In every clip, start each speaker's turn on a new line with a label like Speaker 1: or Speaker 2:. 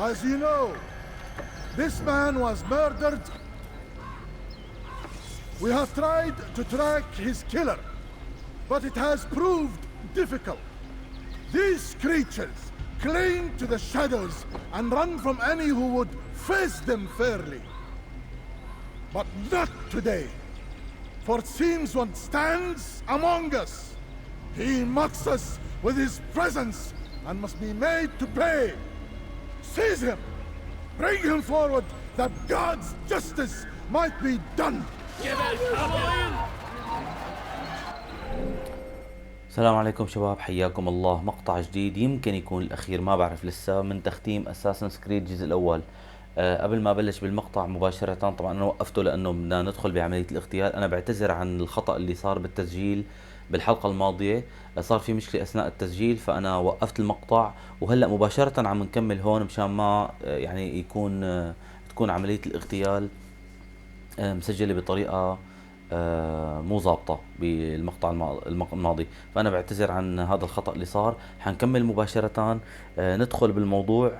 Speaker 1: As you know, this man was murdered. We have tried to track his killer, but it has proved difficult. These creatures cling to the shadows and run from any who would face them fairly. But not today, for it seems one stands among us. He mocks us with his presence and must be made to pay. Seize him! Bring him forward that God's justice might be done!
Speaker 2: السلام عليكم شباب، حياكم الله. مقطع جديد يمكن يكون الأخير، ما بعرف لسه، من تختيم اساسن كريد الجزء الأول. قبل ما أبلش بالمقطع مباشرة، طبعا أنا وقفته لأنه بدنا ندخل بعملية الاغتيال. أنا بعتذر عن الخطأ اللي صار بالتسجيل بالحلقة الماضية، صار في مشكلة أثناء التسجيل فأنا وقفت المقطع، وهلأ مباشرة عم نكمل هون مشان ما يعني تكون عملية الاغتيال مسجلة بطريقة مو ضابطة بالمقطع الماضي. فأنا بعتذر عن هذا الخطأ اللي صار. حنكمل مباشرة، ندخل بالموضوع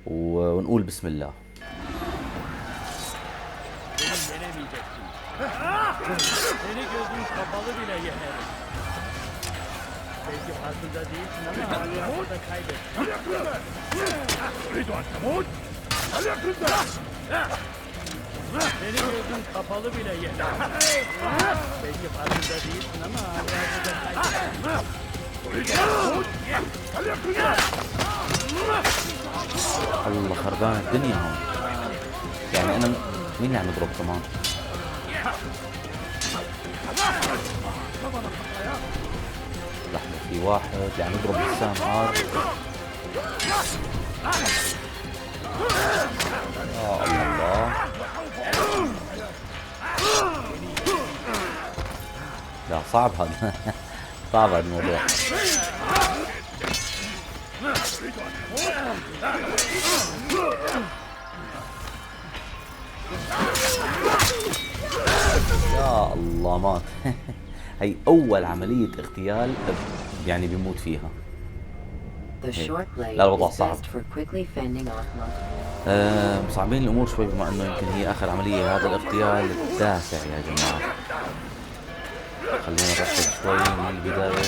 Speaker 2: ونقول بسم الله.
Speaker 3: Beni gözün kapalı bile yeter. Belki farkında değilsin ama hayatında
Speaker 2: الله خربان الدنيا هون. يعني أنا مين اللي عم يضرب كمان؟ لحظة، في واحد اللي عم يضرب بالسام هذا. يا الله، لا صعب هذا صعب هذا الموضوع. يا الله مات. هي أول عملية اغتيال يعني بيموت فيها. لا الوضع صعب، مصعبين الأمور شوي، بما أنه يمكن هي آخر عملية. هذا الاغتيال التاسع يا جماعة. خلينا نركز شوي من البداية.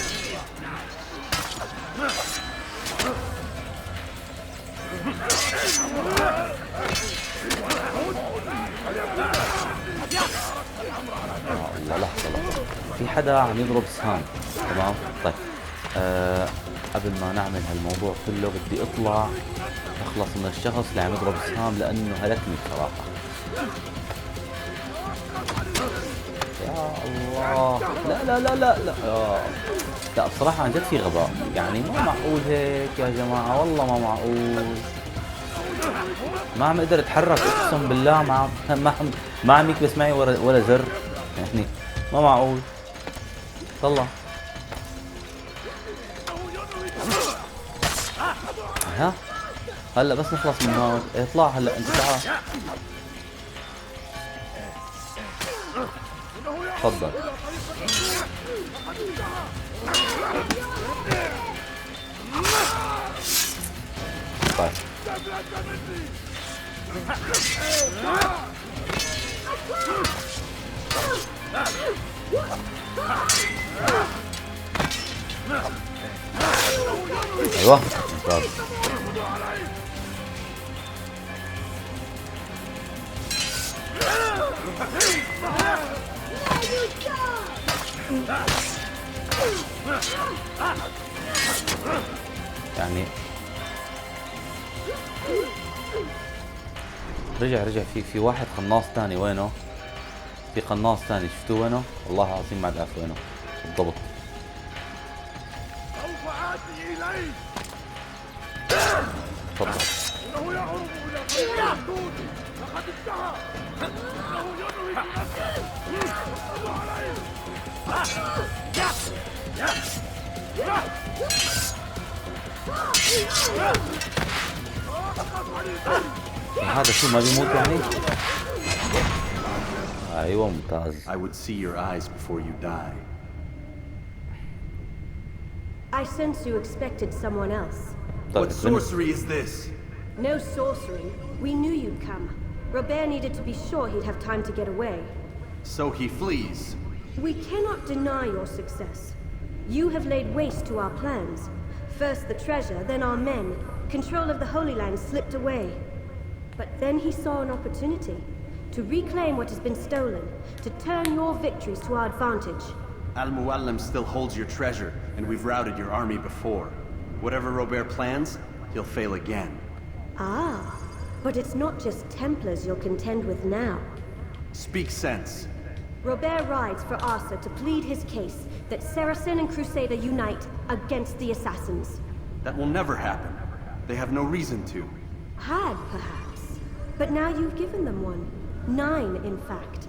Speaker 2: الله، لحظة في حدا عم يضرب سهام. تمام، طيب قبل ما نعمل هالموضوع كله بدي اخلص من الشخص اللي عم يضرب سهام لانه هلكني بصراحة. يا الله، لا لا لا لا لا لا بصراحة عن جد في غباء. يعني ما معقول هيك يا جماعة، والله ما معقول. ما عم اقدر اتحرك، اقسم بالله ما عم يكبس معي ولا زر. يعني ما معقول. طلع ها، هلا بس نخلص من هون. اطلع هلا انت، تعال تفضل. طيب ايوه ممتاز. يعني رجع في واحد قناص ثاني. وينه؟ في قناص ثاني شفتوه وينه؟ والله العظيم ما بعرف وينه بالضبط. تفضل. هذا شو ما بيموت يعني؟ ايوه ممتاز.
Speaker 4: I would see your eyes before you die.
Speaker 5: I sense you expected someone else.
Speaker 4: What sorcery is this?
Speaker 5: No sorcery. We knew you'd come. Robert needed to be sure he'd have time to get away.
Speaker 4: So he flees.
Speaker 5: We cannot deny your success. You have laid waste to our plans. First the treasure, then our men. Control of the Holy Land slipped away. But then he saw an opportunity to reclaim what has been stolen, to turn your victories to our advantage.
Speaker 4: Al-Muallim still holds your treasure, and we've routed your army before. Whatever Robert plans, he'll fail again.
Speaker 5: Ah, but it's not just Templars you'll contend with now.
Speaker 4: Speak sense.
Speaker 5: Robert rides for Arthur to plead his case that Saracen and Crusader unite against the Assassins.
Speaker 4: That will never happen. They have no reason to.
Speaker 5: Had, perhaps. But now you've given them one. 9, in fact.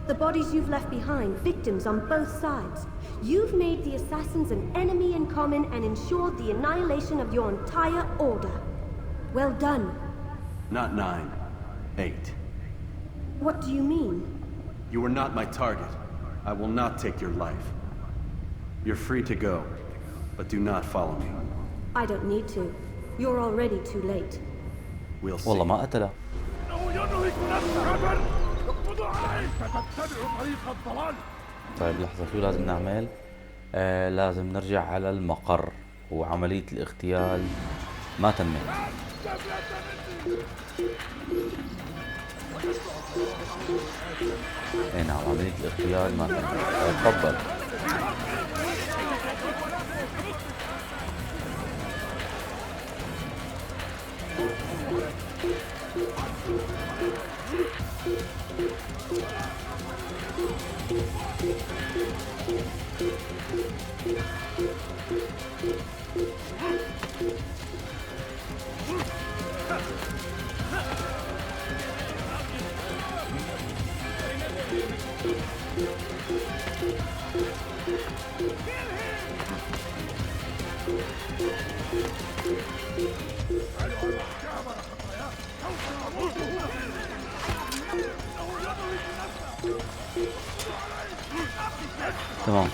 Speaker 5: The bodies you've left behind, victims on both sides. You've made the Assassins an enemy in common and ensured the annihilation of your entire order. Well done.
Speaker 4: Not 9. 8.
Speaker 5: What do you mean?
Speaker 4: You are not my target. I will not take your life. You're free to go, but do not follow me.
Speaker 5: I don't need to. You're already too late.
Speaker 4: We'll see.
Speaker 2: والله ما قتله. طيب لحظة، شو لازم نعمل؟ لازم نرجع على المقر، وعملية الاغتيال ما تمت. اي نعم، عملية الاغتيال ما تمت. تفضل. تمام.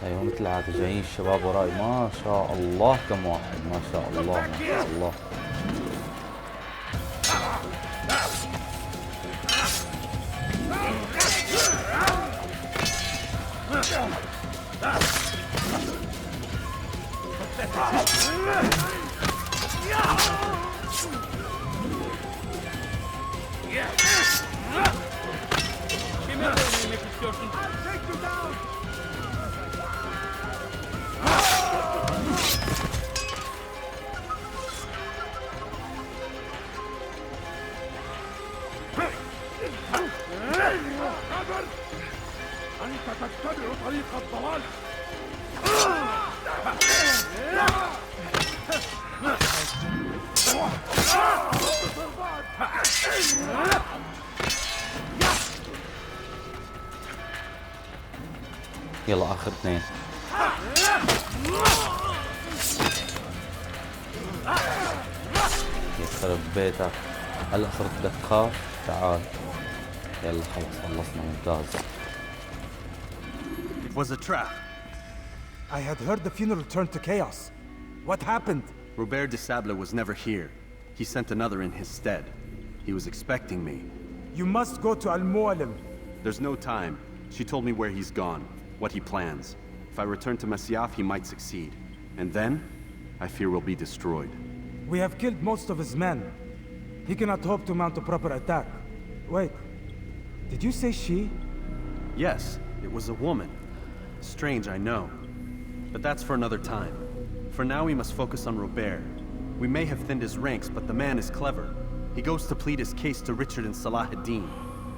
Speaker 2: ايوه مثل العادة جايين الشباب وراي، ما شاء الله كم واحد، ما شاء الله ما شاء الله. يلا اخر اثنين. يخرب بيتك، هلا صرت بدك تخاف؟ تعال يلا خلص خلصنا. ممتاز.
Speaker 4: It was a trap.
Speaker 6: I had heard the funeral turned to chaos. What happened?
Speaker 4: Robert de Sable was never here. He sent another in his stead. He was expecting me.
Speaker 6: You must go to Al-Muallim.
Speaker 4: There's no time. She told me where he's gone, what he plans. If I return to Masyaf, he might succeed. And then, I fear we'll be destroyed.
Speaker 6: We have killed most of his men. He cannot hope to mount a proper attack. Wait, Did you say she?
Speaker 4: Yes, it was a woman. Strange, I know. But that's for another time. For now, we must focus on Robert. We may have thinned his ranks, but the man is clever. He goes to plead his case to Richard and Salah ad-Din,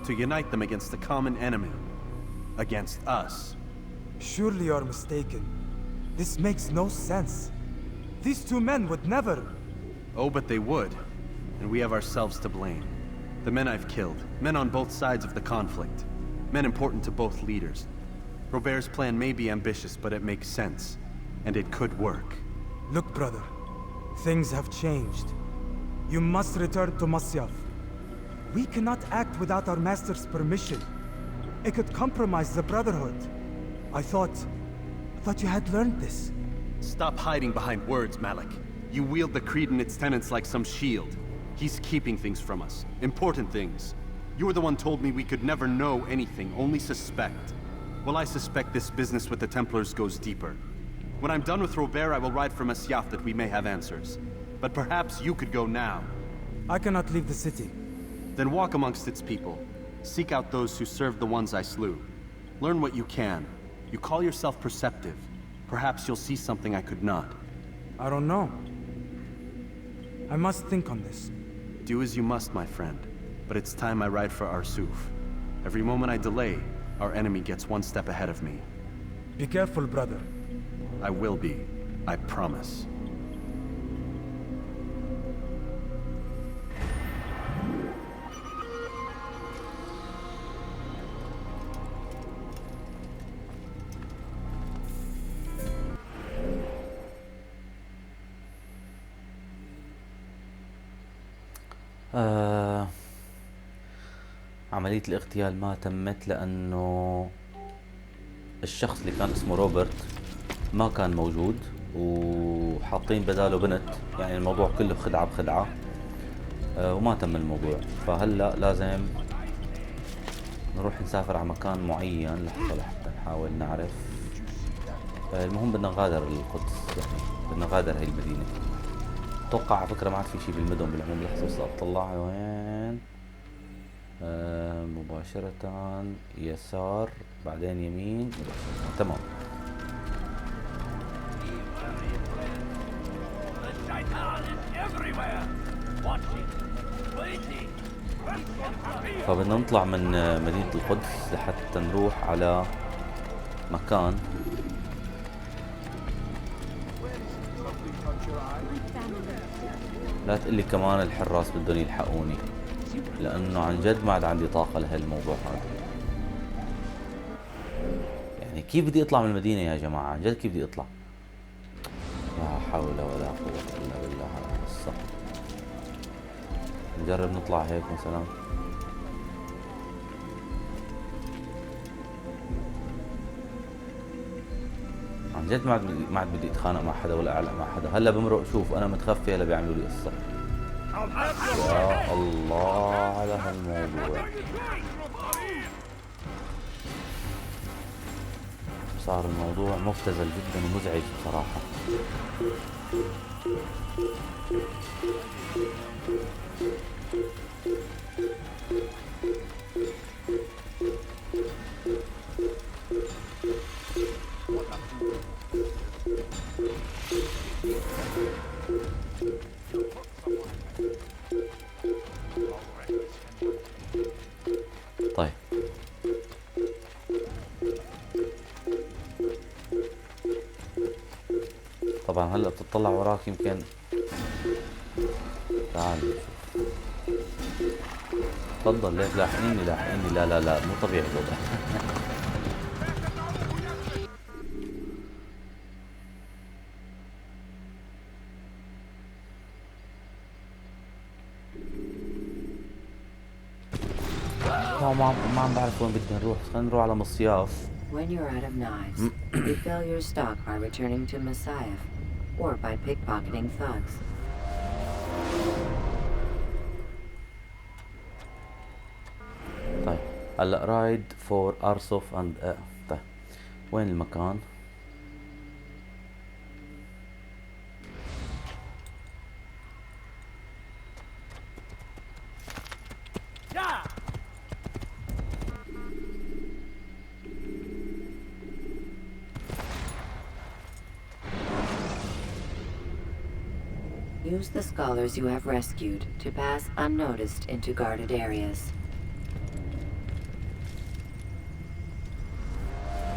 Speaker 4: to unite them against the common enemy. Against us.
Speaker 6: Surely you're mistaken. This makes no sense. These two men would never...
Speaker 4: Oh, but they would. And we have ourselves to blame. The men I've killed, men on both sides of the conflict. Men important to both leaders. Robert's plan may be ambitious, but it makes sense. And it could work.
Speaker 6: Look, brother. Things have changed. You must return to Masyaf. We cannot act without our master's permission. It could compromise the Brotherhood. I thought you had learned this.
Speaker 4: Stop hiding behind words, Malik. You wield the Creed and its tenets like some shield. He's keeping things from us. Important things. You were the one told me we could never know anything, only suspect. Well, I suspect this business with the Templars goes deeper. When I'm done with Robert, I will ride for Masyaf that we may have answers. But perhaps you could go now.
Speaker 6: I cannot leave the city.
Speaker 4: Then walk amongst its people. Seek out those who served the ones I slew. Learn what you can. You call yourself perceptive. Perhaps you'll see something I could not.
Speaker 6: I don't know. I must think on this.
Speaker 4: Do as you must, my friend. But it's time I ride for Arsuf. Every moment I delay, our enemy gets one step ahead of me.
Speaker 6: Be careful, brother.
Speaker 4: I will be. I promise.
Speaker 2: عملية الاغتيال ما تمت لأنه الشخص اللي كان اسمه روبرت ما كان موجود وحاطين بداله بنت، يعني الموضوع كله خدعة بخدعة وما تم الموضوع. فهلأ لازم نروح نسافر على مكان معين لحتى نحاول نعرف. المهم بدنا نغادر القدس، يعني بدنا نغادر هاي المدينة. اتوقع على فكرة ما عاد في شي بالمدن بالعموم. لحظة بس اطلع وين. مباشرة يسار بعدين يمين. تمام. فبدنا نطلع من مدينة القدس لحتى نروح على مكان لا تقلي كمان الحراس بدهم يلحقوني، لانه عن جد ما عاد عندي طاقة لهالموضوع هذا. يعني كيف بدي اطلع من المدينة يا جماعة؟ عن جد كيف بدي اطلع؟ لا حول ولا قوة الا بالله على الصبر. نجرب نطلع هيك مثلا. عن جد ما عاد بدي اتخانق مع حدا ولا اعلق مع حدا. هلا بمرق شوف انا متخفي، هلا بيعملوا لي قصة. يا الله على هالموضوع. صار الموضوع مبتذل جدا ومزعج بصراحة. طيب طبعا هلا بتطلع وراك يمكن. تعال نشوف. تفضل ليك لاحقيني لاحقيني. لا لا لا مو طبيعي الوضع. ما عم بعرف وين بدنا نروح. خلينا نروح على مصياف.
Speaker 7: When you're out of knives, refill your stock by returning to Masyaf or by pickpocketing thugs.
Speaker 2: طيب هلا رايد فور ارسوف اند طيب وين المكان؟
Speaker 7: Use the scholars you have rescued to pass unnoticed into guarded areas.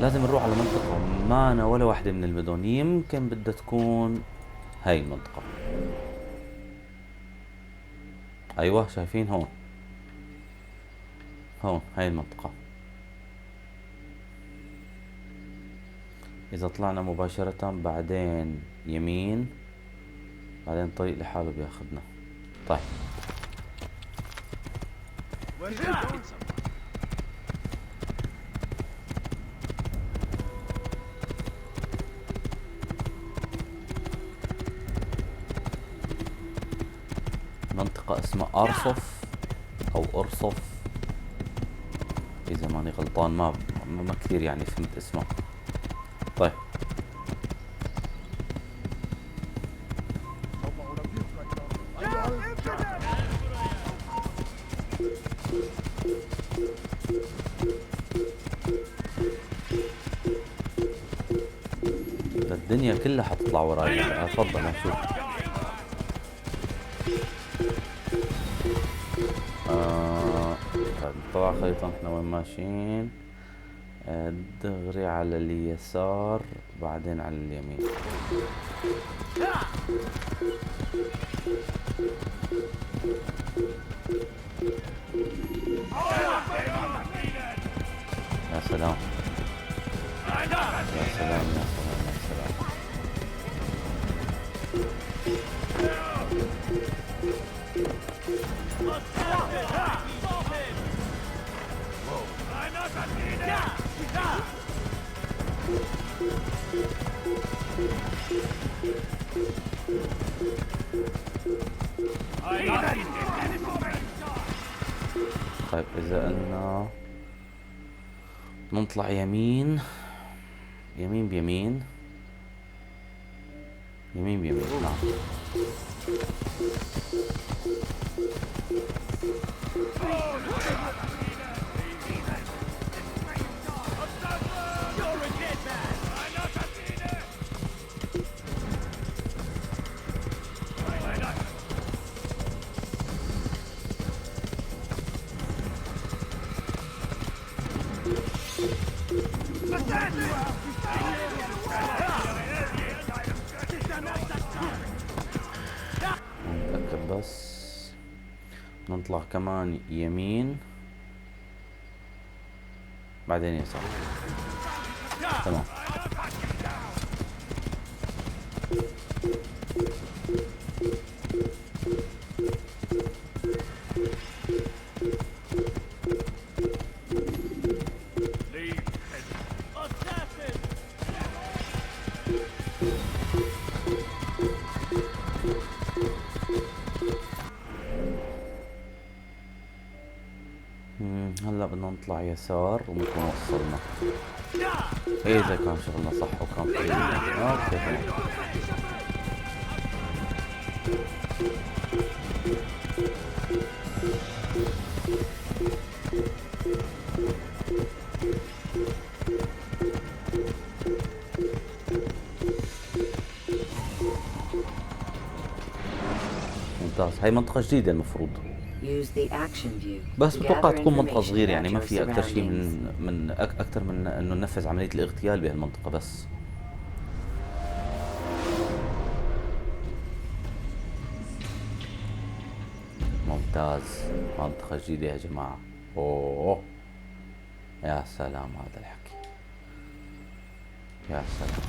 Speaker 2: لازم نروح على منطقة معنا ولا واحدة من المدن، يمكن بدها تكون هاي المنطقة. ايوه شايفين هون هاي المنطقة. اذا طلعنا مباشرة بعدين يمين، بعدين الطريق لحاله بياخدنا. طيب منطقة اسمها ارصف او ارصف اذا ماني غلطان، ما كثير يعني فهمت اسمه. طيب الدنيا كلها حتطلع وراي. افضل اشوف. طلع خريطة احنا وين ماشيين. دغري على اليسار بعدين على اليمين. يا سلام يا سلام يا سلام يا سلام. طيب إذا قلنا نطلع يمين بيمين نعم. نتأكد بس. نطلع كمان يمين بعدين يسار. تمام. هلا بدنا نطلع يسار ونكون وصلنا. اذا كان شغلنا صح وكان قريب. اوكي تمام. ممتاز. هاي منطقة جديدة المفروض، بس بتوقع تكون منطقة صغيرة، يعني ما في أكثر شيء من أكثر من إنه ننفذ عملية الاغتيال بهالمنطقة بس. ممتاز. منطقة جديدة يا جماعة. أوه يا سلام هذا الحكي، يا سلام.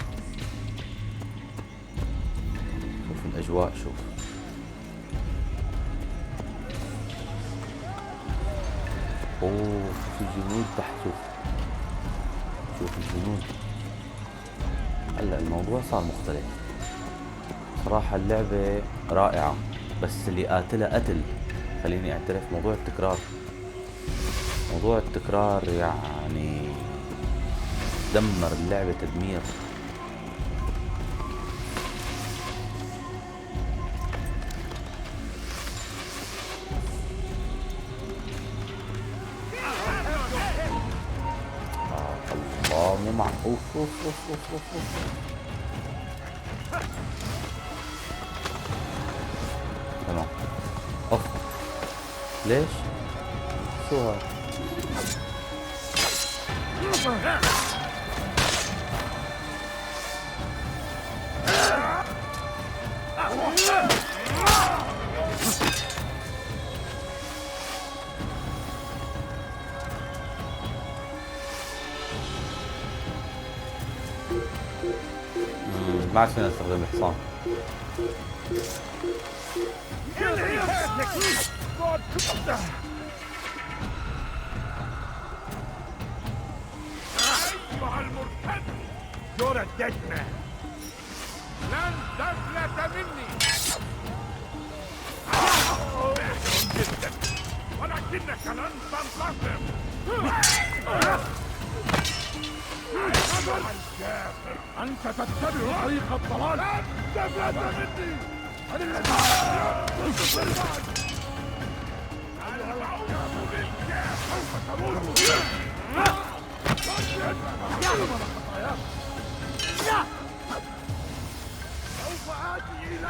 Speaker 2: شوف الأجواء، شوف اوه شوف الجنود تحت، شوف الجنود. هلا الموضوع صار مختلف صراحة. اللعبة رائعة بس اللي قاتلها قتل. خليني اعترف، موضوع التكرار يعني دمر اللعبة تدمير. مو مع اوف اوف اوف اوف اوف اوف. ليش؟ شو هاد؟ ما عاد فينا نستخدم الحصان.
Speaker 1: أيها المرتد! You're a dead man! لن تفلت مني! جدا! ولكنك لن تنتصر! أيها الكافر! أنت تتبع طريق الضلال! لن تفلت مني! أنا الذي تصبر بعد! الموت بالكافر! سوف تموت! سوف آتي إليك!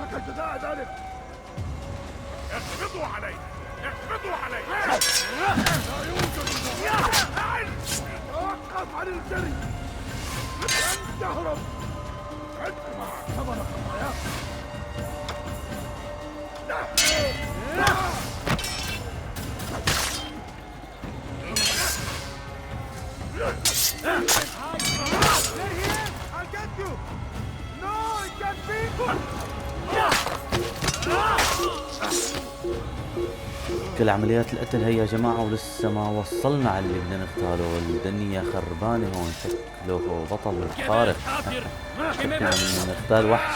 Speaker 1: لك جزاء ذلك! اقبضوا علي! اقبضوا علي! لا يوجد توقف عن الجري! لن تهرب! ادفع ثمن خطاياك!
Speaker 2: كل عمليات القتل هي يا جماعة ولسه ما وصلنا على اللي بدنا نقتاله، والدنيا خربانة هون. شكله بطل خارق. بدنا نقتال وحش.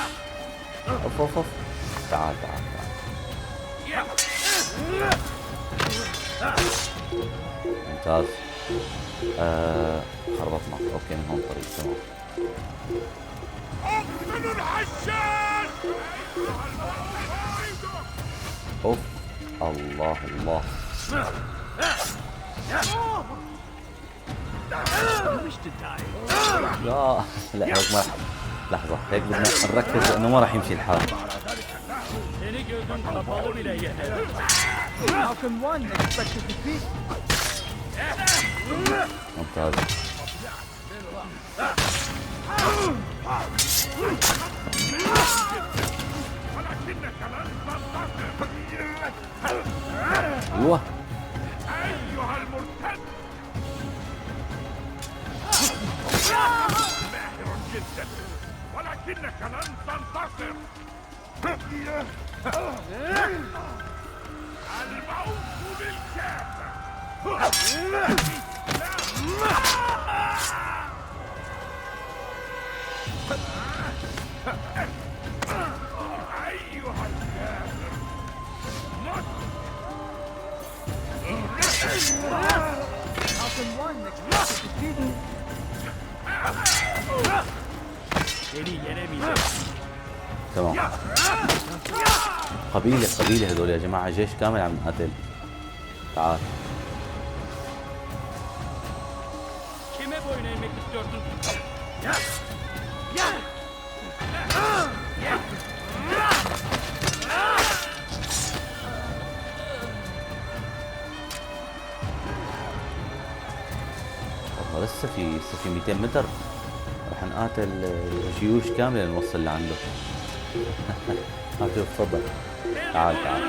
Speaker 2: اوف اوف اوف. تعال تعال تعال. ممتاز. خربطنا. اوكي من هون طريق تمام.
Speaker 1: اقتلوا الحشاش!
Speaker 2: اوف الله الله. لا هيك ما لحظة هيك بدنا نركز لأنه ما راح يمشي الحال. ممتاز. ايوه
Speaker 1: ايها المرتد ماهر جدا ولكنك لن تنتصر. الموت بالكافر. ايها الكافر مت.
Speaker 2: تمام. قبيلة هذول يا جماعة، جيش كامل عم نقاتل. تعال. والله لسه في 200 متر رح نقاتل جيوش كاملة نوصل لعنده. شوف تفضل. تعال تعال.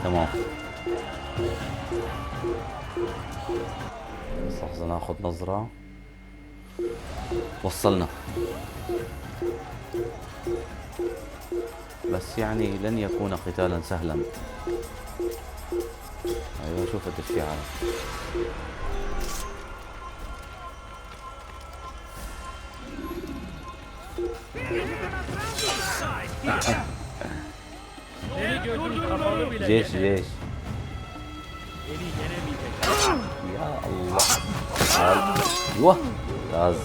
Speaker 2: تمام. لحظة ناخذ نظرة. وصلنا. بس يعني لن يكون قتالا سهلا. ايوه شوف قديش في عالم.
Speaker 3: Seni gözüm kapalı bile
Speaker 2: جيش
Speaker 3: yener.
Speaker 2: جيش
Speaker 3: Beni yenemeyecek.
Speaker 2: يا الله ايوه ممتاز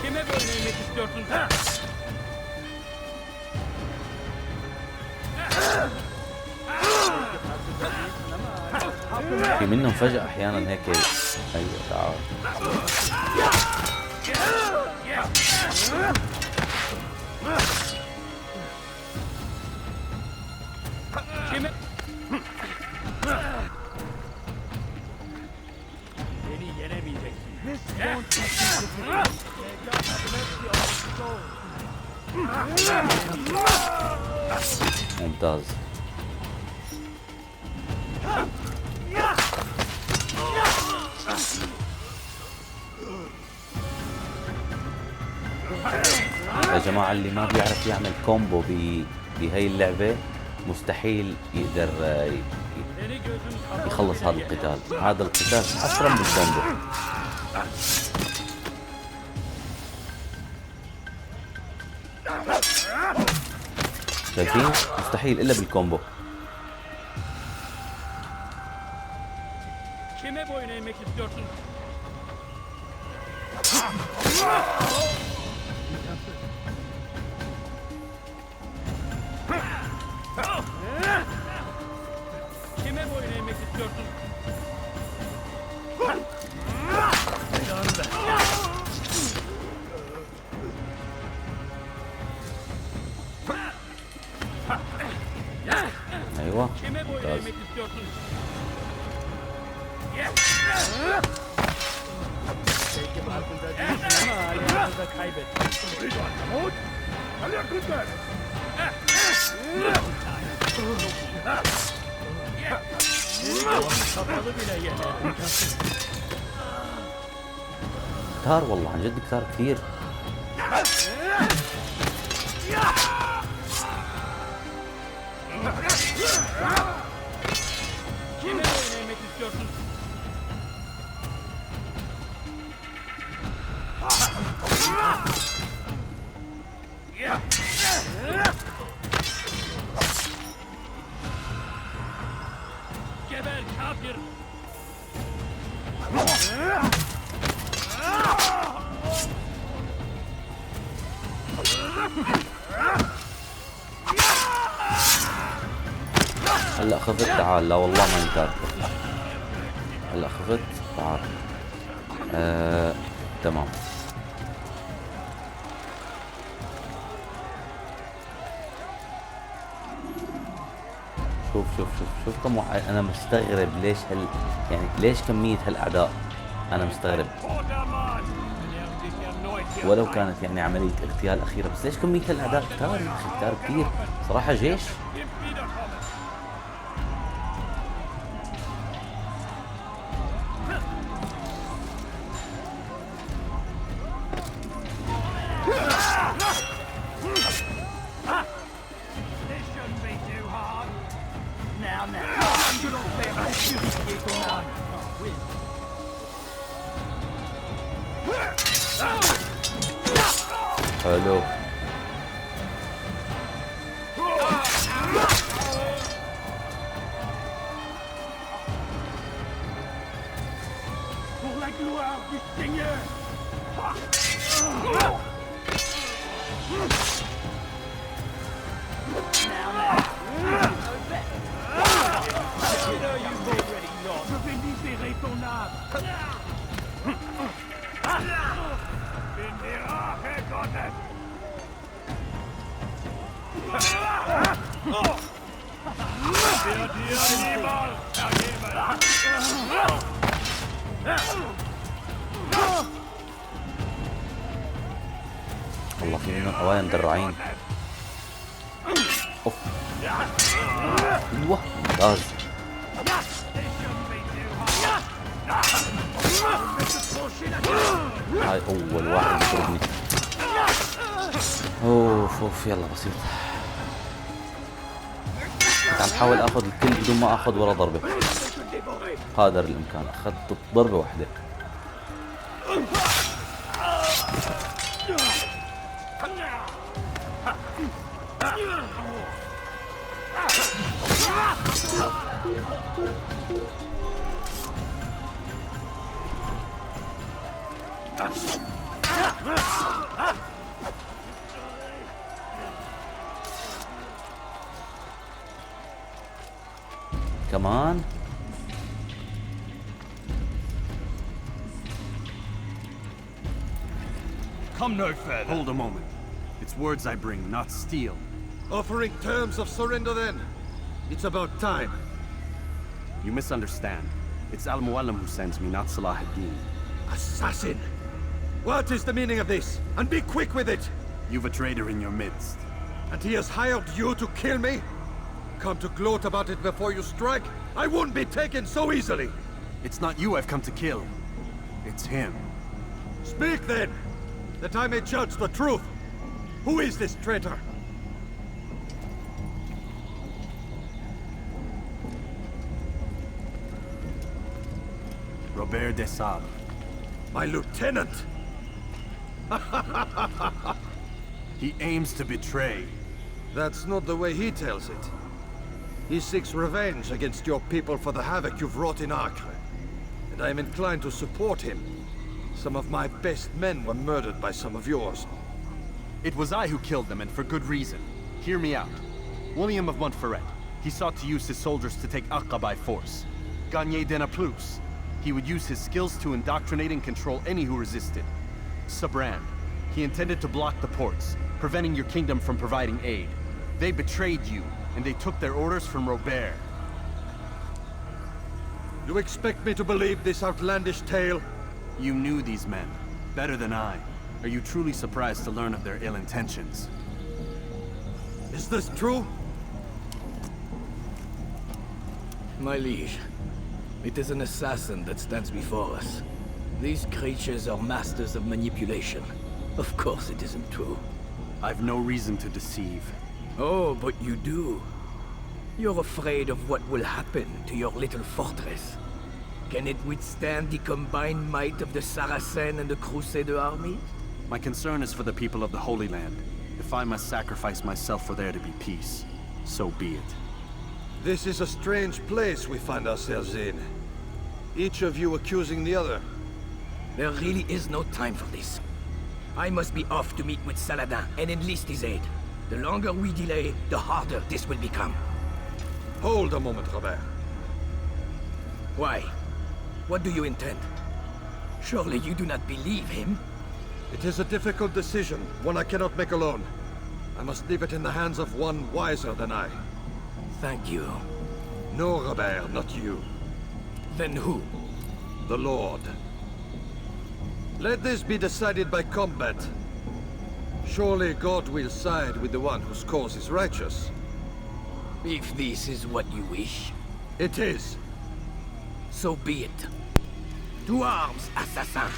Speaker 3: Kime böyle yemek istiyorsun sen?
Speaker 2: في منهم فجأة احيانا هيك. ايوه تعال
Speaker 3: Kime? Beni yenemeyeceksin.
Speaker 2: ممتاز. يا جماعة اللي ما بيعرف يعمل كومبو بهي اللعبة مستحيل يقدر
Speaker 3: Seni gözüm kapalı
Speaker 2: يخلص
Speaker 3: bile
Speaker 2: هذا
Speaker 3: yener.
Speaker 2: القتال. هذا القتال أسرع من الكومبو. شايفين؟ مستحيل إلا بالكومبو.
Speaker 3: Kime boyun eğmek istiyorsun? Kime boyun eğmek istiyorsun?
Speaker 2: أيوة
Speaker 3: Kime boyun
Speaker 2: ممتاز.
Speaker 3: eğmek istiyorsun? Belki farkında değilsin ama hala da kaybettin. Kapalı bile yener.
Speaker 2: كتار والله عن جد كتار كثير.
Speaker 3: Kime boyun eğmek istiyorsun? Geber kafir!
Speaker 2: هلا خفت تعال. لا والله ما ينكر. هلا خفت تعال. تمام. شوف كم واحد. انا مستغرب ليش يعني ليش كمية هالاعداء. انا مستغرب. ولو كانت يعني عملية اغتيال اخيرة بس ليش كمية هالاعداء كتار يا اخي. كتار كثير صراحة. جيش. حلو.
Speaker 3: Pour la gloire du Seigneur! Je vais libérer ton âme!
Speaker 2: والله في منهم قوايا مدرعين. اوف. ايوه ممتاز. هاي اول واحد يضربني. اوف يلا بسيط. عم حاول اخذ الكل بدون ما اخذ ولا ضربة. قدر الامكان اخذت ضربة واحدة. كمان
Speaker 3: Come no further.
Speaker 4: Hold a moment. It's words I bring, not steel.
Speaker 1: Offering terms of surrender then? It's about time.
Speaker 4: You misunderstand. It's Al-Muallim who sends me, not Salah ad-Din.
Speaker 1: Assassin! What is the meaning of this? And be quick with it!
Speaker 4: You've a traitor in your midst.
Speaker 1: And he has hired you to kill me? Come to gloat about it before you strike? I won't be taken so easily!
Speaker 4: It's not you I've come to kill. It's him.
Speaker 1: Speak then! That I may judge the truth! Who is this traitor?
Speaker 4: Robert de Sable.
Speaker 1: My lieutenant!
Speaker 4: He aims to betray.
Speaker 1: That's not the way he tells it. He seeks revenge against your people for the havoc you've wrought in Acre. And I am inclined to support him. Some of my best men were murdered by some of yours.
Speaker 4: It was I who killed them, and for good reason. Hear me out. William of Montferrat. He sought to use his soldiers to take Acre by force. Gagné de Naplouse. He would use his skills to indoctrinate and control any who resisted. Sabrand. He intended to block the ports, preventing your kingdom from providing aid. They betrayed you, and they took their orders from Robert.
Speaker 1: You expect me to believe this outlandish tale?
Speaker 4: You knew these men, better than I. Are you truly surprised to learn of their ill intentions?
Speaker 1: Is this true?
Speaker 8: My liege, it is an assassin that stands before us. These creatures are masters of manipulation. Of course it isn't true.
Speaker 4: I've no reason to deceive.
Speaker 8: Oh, but you do. You're afraid of what will happen to your little fortress. Can it withstand the combined might of the Saracen and the Crusader army?
Speaker 4: My concern is for the people of the Holy Land. If I must sacrifice myself for there to be peace, so be it.
Speaker 1: This is a strange place we find ourselves in. Each of you accusing the other.
Speaker 8: There really is no time for this. I must be off to meet with Saladin and enlist his aid. The longer we delay, the harder this will become.
Speaker 1: Hold a moment, Robert.
Speaker 8: Why? What do you intend? Surely you do not believe him?
Speaker 1: It is a difficult decision, one I cannot make alone. I must leave it in the hands of one wiser than I.
Speaker 8: Thank you.
Speaker 1: No, Robert, not you.
Speaker 8: Then who?
Speaker 1: The Lord. Let this be decided by combat. Surely God will side with the one whose cause is righteous.
Speaker 8: If this is what you wish,
Speaker 1: It is.
Speaker 8: so be it. To arms, assassin!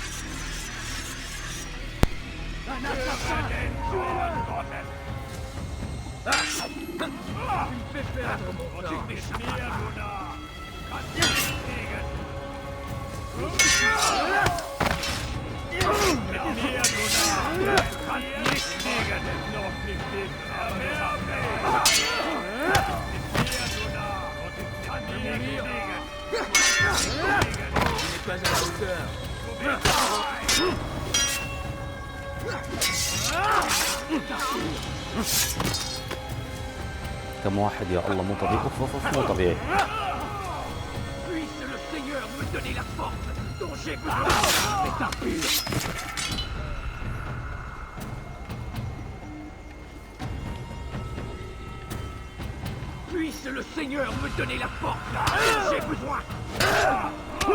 Speaker 2: كم واحد يا الله مو طبيعي. اوف اوف اوف مو طبيعي.
Speaker 8: Puisse le Seigneur me donner la force dont j'ai besoin, état pur. Puisse le Seigneur me donner la force dont j'ai besoin. Je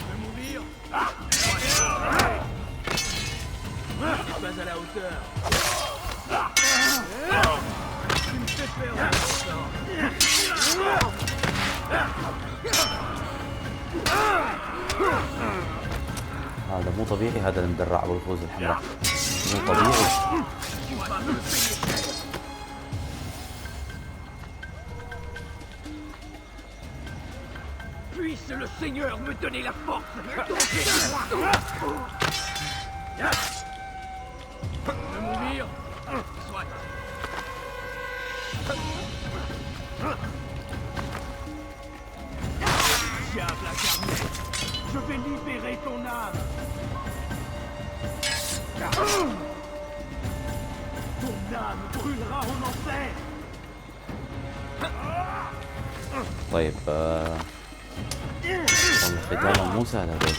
Speaker 8: vais mourir. Pas à la hauteur. Tu me fais perdre mon temps.
Speaker 2: هذا مو طبيعي، هذا المدرع ابو الفوز الحمراء مو طبيعي.
Speaker 8: le Seigneur me donnait la force. De mourir. Soit. Diable incarné, je vais libérer ton âme. Ton âme brûlera en enfer.
Speaker 2: طيب والله قتالهم مو سهل هذول.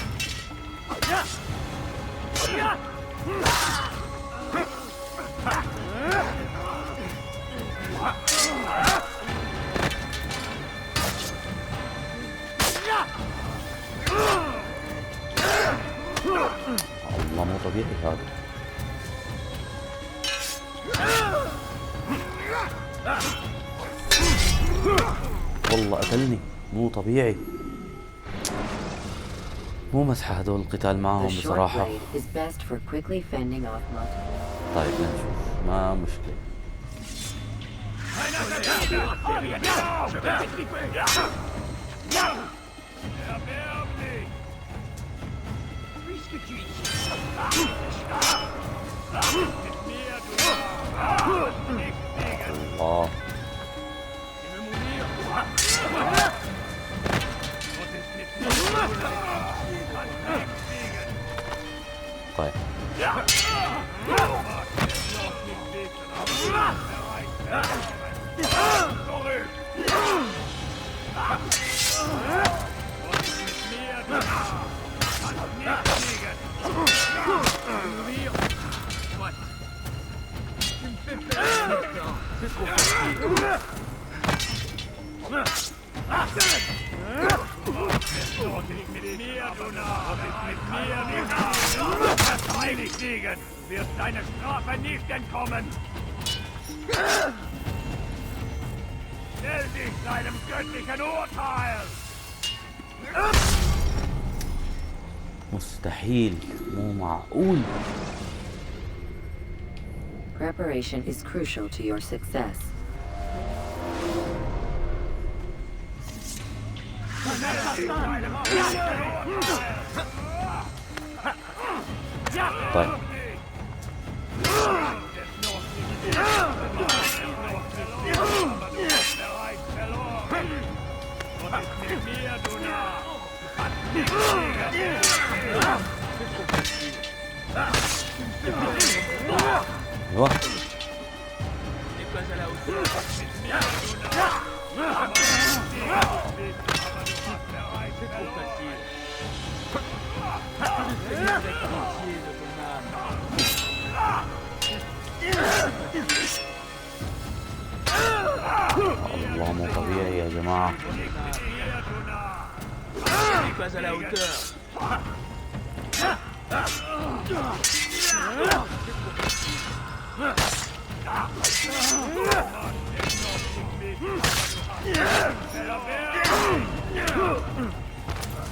Speaker 2: الله مو طبيعي هذا. والله قتلني مو طبيعي. مو مسحة هذول القتال معهم بصراحة. طيب نشوف ما مشكلة. الله طيب
Speaker 3: wird deine Strafe nicht entkommen. Stell dich deinem göttlichen Urteil.
Speaker 2: مستحيل مو معقول.
Speaker 7: Preparation is crucial to your success.
Speaker 2: طيب ايوه الله مو طبيعي يا جماعة.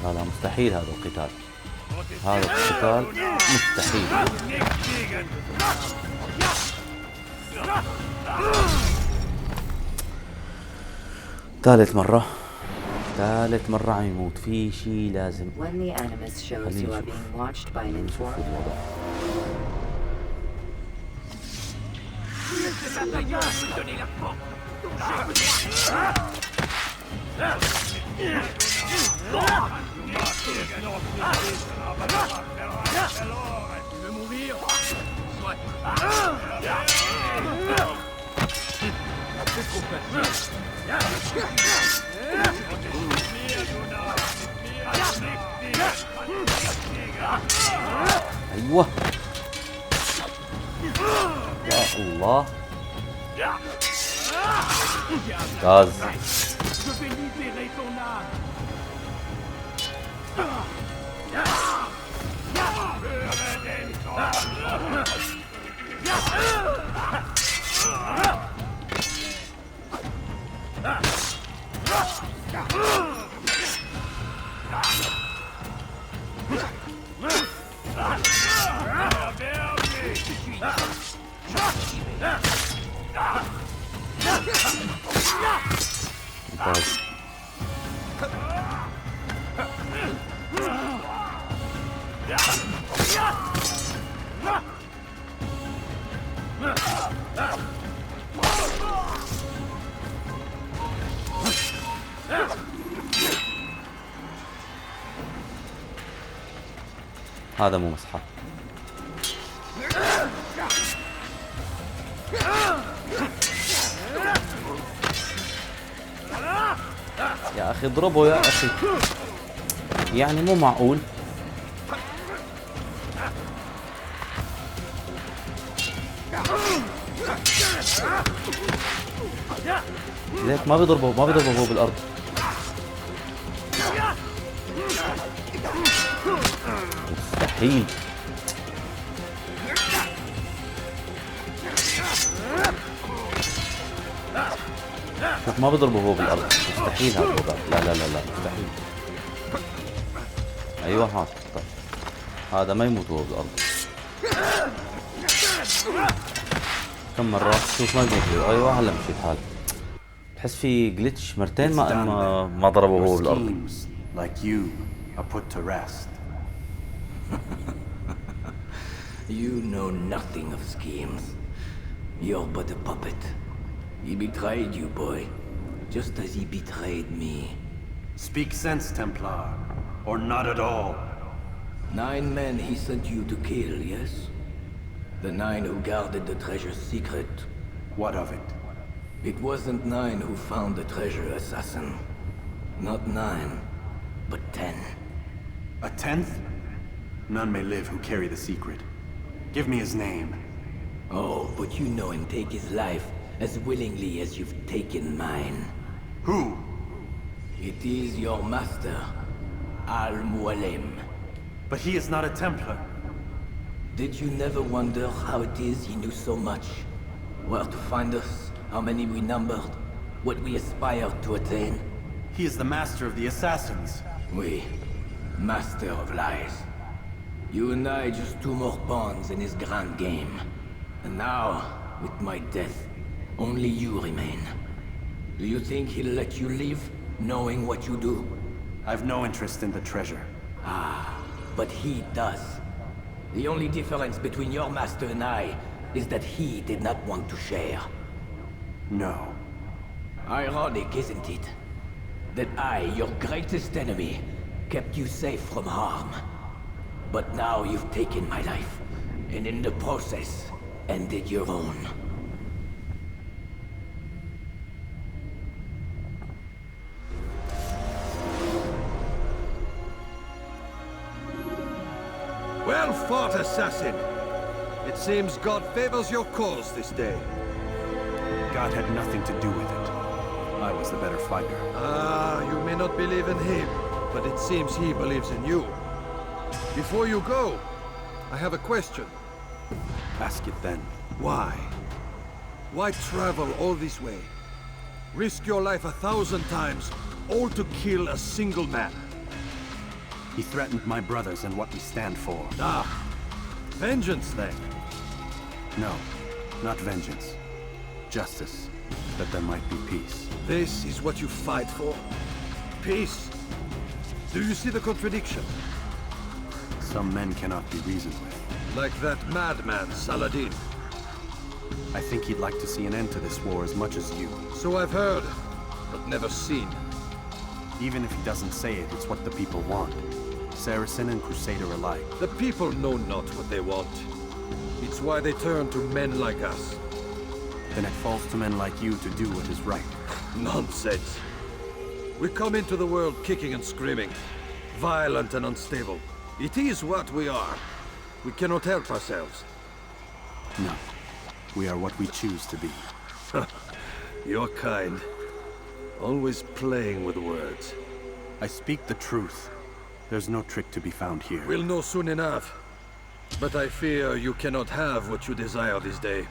Speaker 2: لا لا مستحيل هذا القتال. هذا القتال مستحيل. ثالث مرة عم يموت. في شيء لازم خلينا نشوف الوضع. ايوه يا الله غاز. هذا مو مسحة. يا اخي اضربه يا اخي، يعني مو معقول. ليك ما بيضربه هو بالارض. مستحيل. شوف ما بضربه هو بالارض، مستحيل هذا الوضع. لا مستحيل. ايوه هات، طيب هذا ما يموت هو بالارض. كم مرة شوف ما يموت. ايوه هلا مشي الحال. تحس في جليتش مرتين ما ضربه هو بالارض.
Speaker 4: Like you are put to rest.
Speaker 8: You know nothing of schemes. You're but a puppet. He betrayed you, boy, just as he betrayed me.
Speaker 4: Speak sense, Templar, or not at all.
Speaker 8: 9 men he sent you to kill, yes? The 9 who guarded the treasure's secret.
Speaker 4: What of it?
Speaker 8: It wasn't 9 who found the treasure, assassin. Not 9, but 10.
Speaker 4: A 10th? None may live who carry the secret. Give me his name.
Speaker 8: Oh, but you know him take his life as willingly as you've taken mine.
Speaker 4: Who?
Speaker 8: It is your master, Al-Mualim.
Speaker 4: But he is not a Templar.
Speaker 8: Did you never wonder how it is he knew so much? Where to find us, how many we numbered, what we aspired to attain?
Speaker 4: He is the master of the assassins.
Speaker 8: We, master of lies. You and I just 2 more pawns in his grand game. And now, with my death, only you remain. Do you think he'll let you live, knowing what you do?
Speaker 4: I've no interest in the treasure.
Speaker 8: Ah, but he does. The only difference between your master and I is that he did not want to share.
Speaker 4: No.
Speaker 8: Ironic, isn't it? That I, your greatest enemy, kept you safe from harm. But now you've taken my life, and in the process, ended your own.
Speaker 9: Well fought, assassin. It seems God favors your cause this day.
Speaker 4: God had nothing to do with it. I was the better fighter.
Speaker 9: Ah, you may not believe in him, but it seems he believes in you. Before you go, I have a question.
Speaker 4: Ask it then.
Speaker 9: Why? Why travel all this way? Risk your life 1,000 times, all to kill a single man.
Speaker 4: He threatened my brothers and what we stand for.
Speaker 9: Ah, vengeance then.
Speaker 4: No, not vengeance. Justice, that there might be peace.
Speaker 9: This is what you fight for? Peace? Do you see the contradiction?
Speaker 4: Some men cannot be reasoned with.
Speaker 9: Like that madman, Saladin.
Speaker 4: I think he'd like to see an end to this war as much as you.
Speaker 9: So I've heard, but never seen.
Speaker 4: Even if he doesn't say it, it's what the people want. Saracen and Crusader alike.
Speaker 9: The people know not what they want. It's why they turn to men like us.
Speaker 4: Then it falls to men like you to do what is right.
Speaker 9: Nonsense. We come into the world kicking and screaming, violent and unstable. It is what we are. We cannot help ourselves.
Speaker 4: No. We are what we choose to be.
Speaker 9: You're kind. Always playing with words.
Speaker 4: I speak the truth. There's no trick to be found here.
Speaker 9: We'll know soon enough. But I fear you cannot have what you desire this day.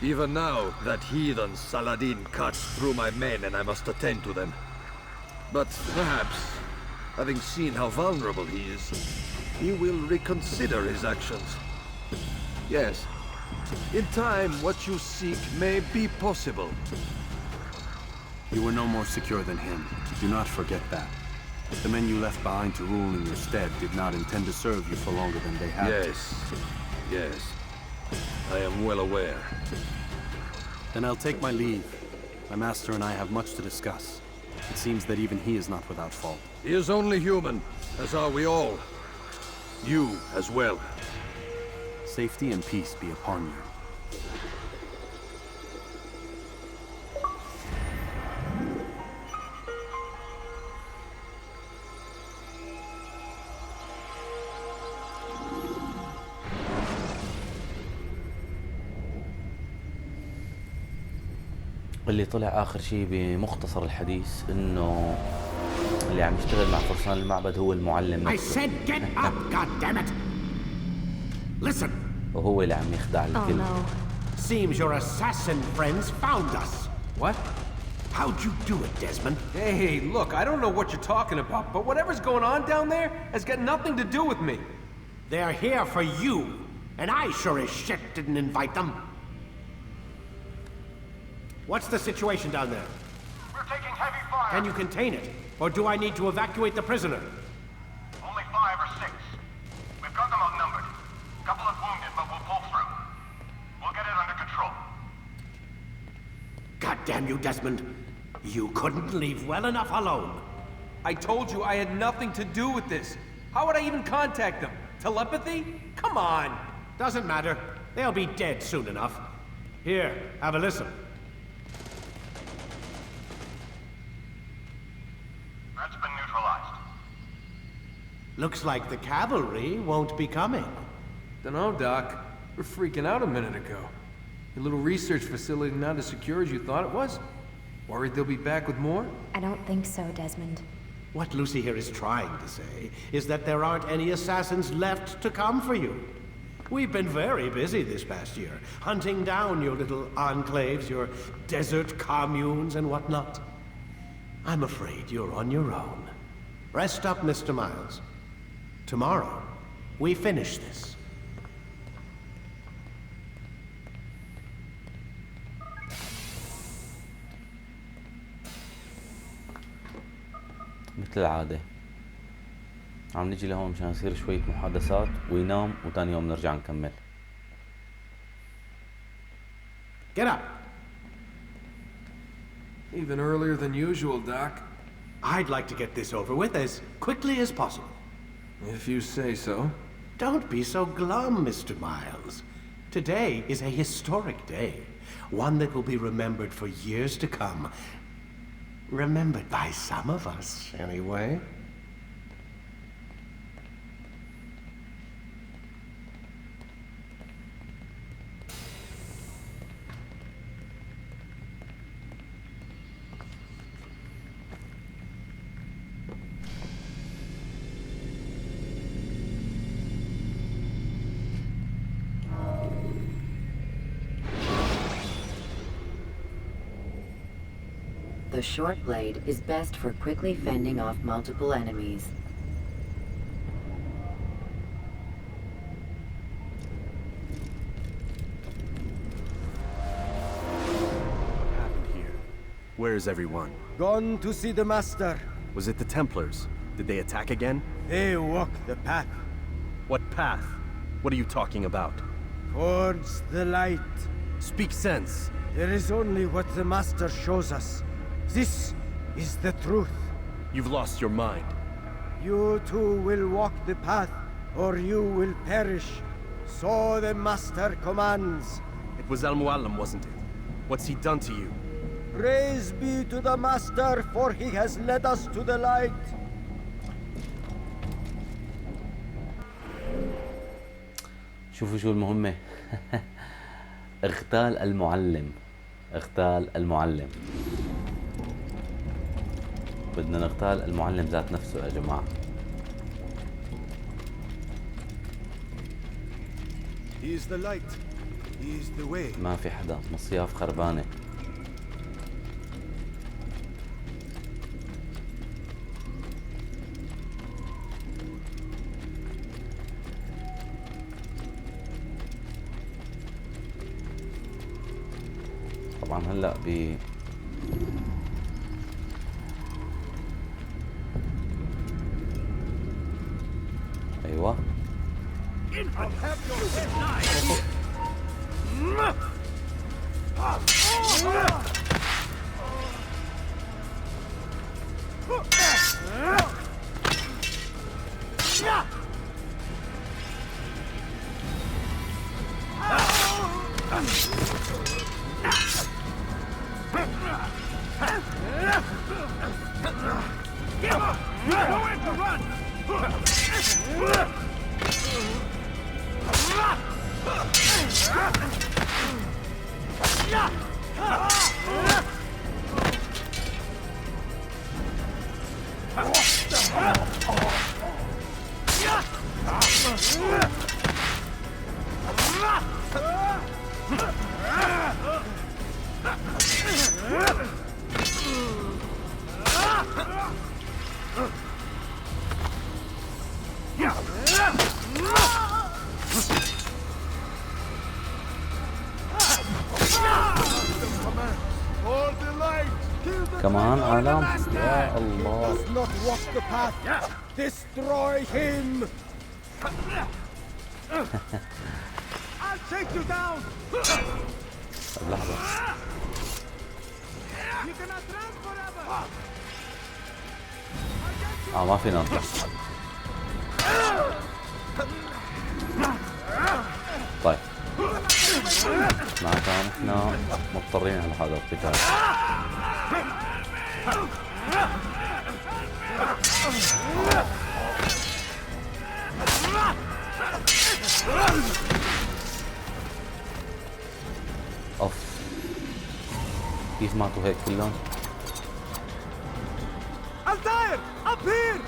Speaker 9: Even now, that heathen Saladin cuts through my men and I must attend to them. But perhaps, having seen how vulnerable he is, he will reconsider his actions. Yes, in time, what you seek may be possible.
Speaker 4: You were no more secure than him. Do not forget that. The men you left behind to rule in your stead did not intend to serve you for longer than they had to.
Speaker 9: Yes. I am well aware.
Speaker 4: Then I'll take my leave. My master and I have much to discuss. It seems that even he is not without fault.
Speaker 9: He is only human, as are we all. You as well.
Speaker 4: Safety and peace be upon you.
Speaker 2: اللي طلع آخر شيء بمختصر الحديث إنه اللي عم يشتغل مع فرسان المعبد هو المعلم نفسه.
Speaker 10: I said get up, goddammit! Listen.
Speaker 2: وهو اللي عم يخدع الكل.
Speaker 5: Oh no.
Speaker 10: Seems your assassin friends found us.
Speaker 11: What?
Speaker 10: How'd you do it, Desmond?
Speaker 11: Hey, look, I don't know what you're talking about, but whatever's going on down there has got nothing to do with me.
Speaker 10: They're here for you, and I sure as shit didn't invite them. What's the situation down there?
Speaker 12: We're taking heavy fire.
Speaker 10: Can you contain it? Or do I need to evacuate the prisoner?
Speaker 12: Only 5 or 6. We've got them outnumbered. Couple of wounded, but we'll pull through. We'll get it under control.
Speaker 10: God damn you, Desmond. You couldn't leave well enough alone.
Speaker 11: I told you I had nothing to do with this. How would I even contact them? Telepathy? Come on.
Speaker 10: Doesn't matter. They'll be dead soon enough. Here, have a listen.
Speaker 12: That's been neutralized.
Speaker 10: Looks like the cavalry won't be coming.
Speaker 11: Dunno, Doc. We're freaking out a minute ago. Your little research facility not as secure as you thought it was? Worried they'll be back with more?
Speaker 13: I don't think so, Desmond.
Speaker 10: What Lucy here is trying to say is that there aren't any assassins left to come for you. We've been very busy this past year, hunting down your little enclaves, your desert communes and whatnot. I'm afraid you're on your own. Rest up, Mr. Miles. Tomorrow, we finish this.
Speaker 2: مثل العادة عم نجي لهون مشان نصير شوية محادثات وينام وتاني يوم نرجع نكمل.
Speaker 10: Get up.
Speaker 11: Even earlier than usual, Doc.
Speaker 10: I'd like to get this over with as quickly as possible.
Speaker 11: If you say so.
Speaker 10: Don't be so glum, Mr. Miles. Today is a historic day. One that will be remembered for years to come. Remembered by some of us, anyway.
Speaker 7: The short blade is best for quickly fending off multiple enemies.
Speaker 4: What happened here? Where is everyone?
Speaker 14: Gone to see the Master.
Speaker 4: Was it the Templars? Did they attack again?
Speaker 14: They walk the path.
Speaker 4: What path? What are you talking about?
Speaker 14: Towards the light.
Speaker 4: Speak sense.
Speaker 14: There is only what the Master shows us. This is the truth.
Speaker 4: You've lost your mind.
Speaker 14: You too will walk the path, or you will perish. So the Master commands.
Speaker 4: It was Al-Muallim, wasn't it? What's he done to you?
Speaker 14: Praise be to the Master, for he has led us to the light.
Speaker 2: شوفوا شو المهمة. اغتال المعلم. اغتال المعلم. بدنا نغتال المعلم ذات نفسه يا جماعة.
Speaker 1: He is the light. He is the way.
Speaker 2: ما في حدا، مصياف خربانة. طبعا هلا ايوه كمان عالم يا الله.
Speaker 14: Does not walk the path. Destroy him.
Speaker 3: I'll take you down.
Speaker 2: لحظة
Speaker 3: You cannot run forever.
Speaker 2: ما فينا نطلع. طيب معناتها نحن مضطرين على هذا القتال. اوف كيف ماتوا هيك كلهم؟
Speaker 6: Altair! Up here!